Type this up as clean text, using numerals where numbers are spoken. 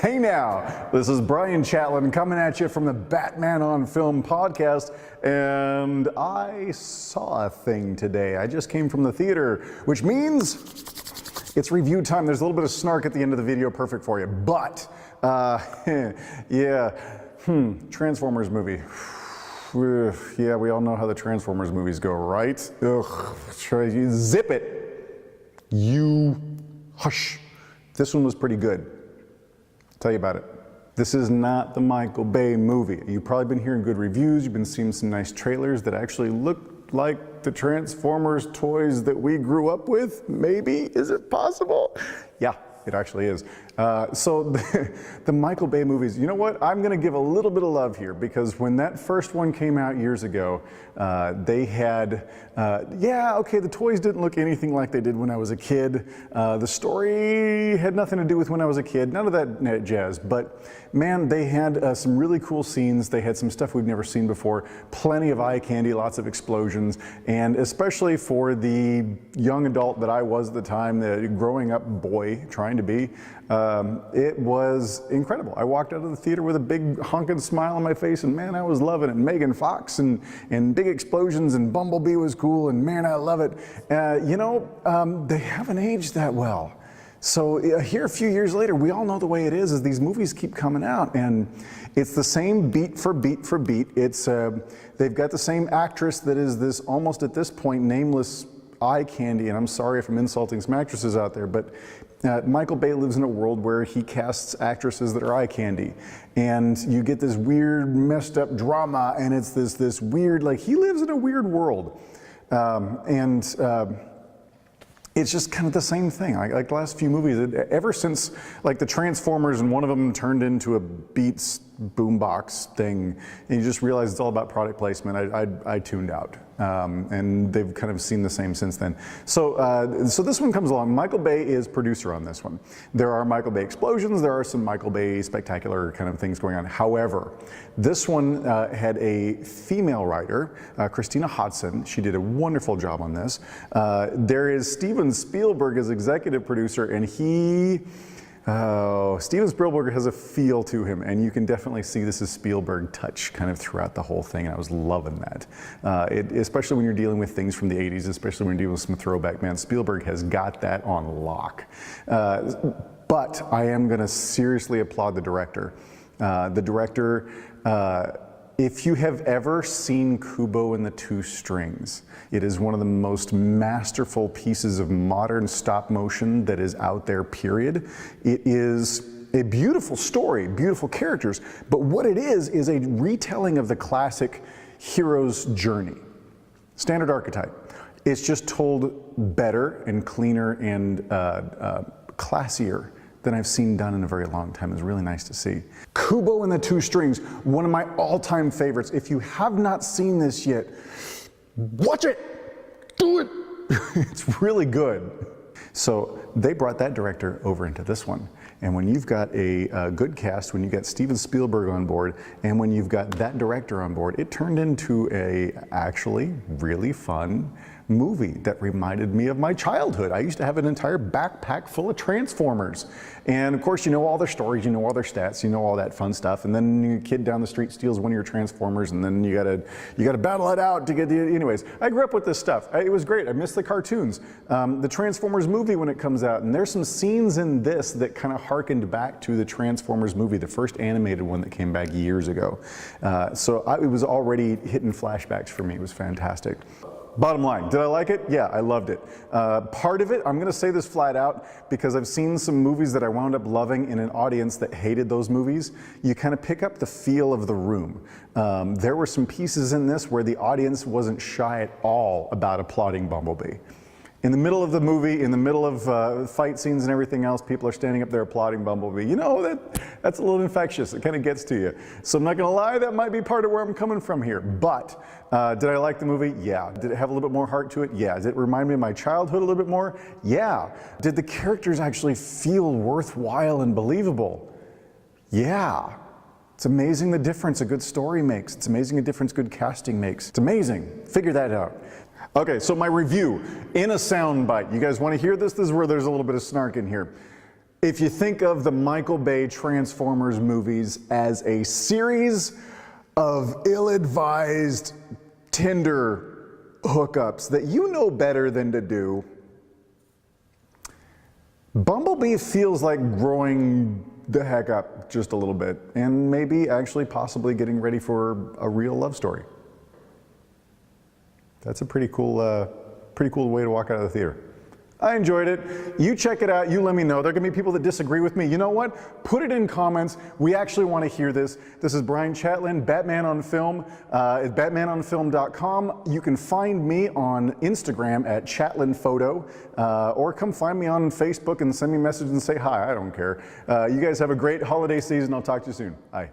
Hey now, this is Bryan Chatlien coming at you from the Batman on Film podcast, and I saw a thing today. I just came from the theater, which means it's review time. There's a little bit of snark at the end of the video, perfect for you, but Transformers movie. Yeah, we all know how the Transformers movies go, right? Ugh, zip it. You hush. This one was pretty good. Tell you about it. This is not the Michael Bay movie. You've probably been hearing good reviews, you've been seeing some nice trailers that actually look like the Transformers toys that we grew up with. Maybe, is it possible? Yeah, it actually is. So the Michael Bay movies, you know what? I'm gonna give a little bit of love here because when that first one came out years ago, they had, the toys didn't look anything like they did when I was a kid. The story had nothing to do with when I was a kid, none of that jazz, but man, they had some really cool scenes. They had some stuff we've never seen before, plenty of eye candy, lots of explosions, and especially for the young adult that I was at the time, the growing up boy trying to be, it was incredible. I walked out of the theater with a big honking smile on my face, and man, I was loving it. Megan Fox and big explosions, and Bumblebee was cool, and man, I love it. They haven't aged that well. So here a few years later, we all know the way it is these movies keep coming out, and it's the same beat for beat for beat. It's they've got the same actress that is this almost at this point nameless eye candy, and I'm sorry if I'm insulting some actresses out there, but Michael Bay lives in a world where he casts actresses that are eye candy, and you get this weird messed up drama, and it's this weird, like, he lives in a weird world, it's just kind of the same thing. Like the last few movies, ever since like the Transformers and one of them turned into a Beats boombox thing, and you just realize it's all about product placement, I tuned out. And they've kind of seen the same since then. So this one comes along. Michael Bay is producer on this one. There are Michael Bay explosions. There are some Michael Bay spectacular kind of things going on. However, this one had a female writer, Christina Hodson. She did a wonderful job on this. There is Steven Spielberg as executive producer, and Steven Spielberg has a feel to him, and you can definitely see this is Spielberg touch kind of throughout the whole thing, and I was loving that. Especially when you're dealing with things from the 80s, especially when you're dealing with some throwback, man, Spielberg has got that on lock. But I am gonna seriously applaud the director. If you have ever seen Kubo and the Two Strings, it is one of the most masterful pieces of modern stop motion that is out there, period. It is a beautiful story, beautiful characters, but what it is a retelling of the classic hero's journey. Standard archetype. It's just told better and cleaner and classier than I've seen done in a very long time. It's really nice to see. Kubo and the Two Strings, one of my all-time favorites. If you have not seen this yet, watch it, do it. It's really good. So they brought that director over into this one. And when you've got a good cast, when you got Steven Spielberg on board, and when you've got that director on board, it turned into a actually really fun movie that reminded me of my childhood. I used to have an entire backpack full of Transformers. And of course, you know all their stories, you know all their stats, you know all that fun stuff. And then a kid down the street steals one of your Transformers, and then you gotta battle it out to get the, anyways. I grew up with this stuff. It was great. I miss the cartoons. The Transformers movie when it comes out, and there's some scenes in this that kind of harkened back to the Transformers movie, the first animated one that came back years ago. It was already hitting flashbacks for me. It was fantastic. Bottom line, did I like it? Yeah, I loved it. Part of it, I'm gonna say this flat out, because I've seen some movies that I wound up loving in an audience that hated those movies. You kind of pick up the feel of the room. There were some pieces in this where the audience wasn't shy at all about applauding Bumblebee. In the middle of the movie, in the middle of fight scenes and everything else, people are standing up there applauding Bumblebee. You know, that's a little infectious. It kind of gets to you. So I'm not gonna lie, that might be part of where I'm coming from here. But did I like the movie? Yeah. Did it have a little bit more heart to it? Yeah. Did it remind me of my childhood a little bit more? Yeah. Did the characters actually feel worthwhile and believable? Yeah. It's amazing the difference a good story makes. It's amazing the difference good casting makes. It's amazing. Figure that out. Okay, so my review in a sound bite. You guys want to hear this? This is where there's a little bit of snark in here. If you think of the Michael Bay Transformers movies as a series of ill-advised Tinder hookups that you know better than to do, Bumblebee feels like growing the heck up just a little bit and maybe actually possibly getting ready for a real love story. That's a pretty cool way to walk out of the theater. I enjoyed it. You check it out. You let me know. There are going to be people that disagree with me. You know what? Put it in comments. We actually want to hear this. This is Bryan Chatlien, Batman on Film at batmanonfilm.com. You can find me on Instagram at ChatlinPhoto, or come find me on Facebook and send me a message and say hi. I don't care. You guys have a great holiday season. I'll talk to you soon. Bye.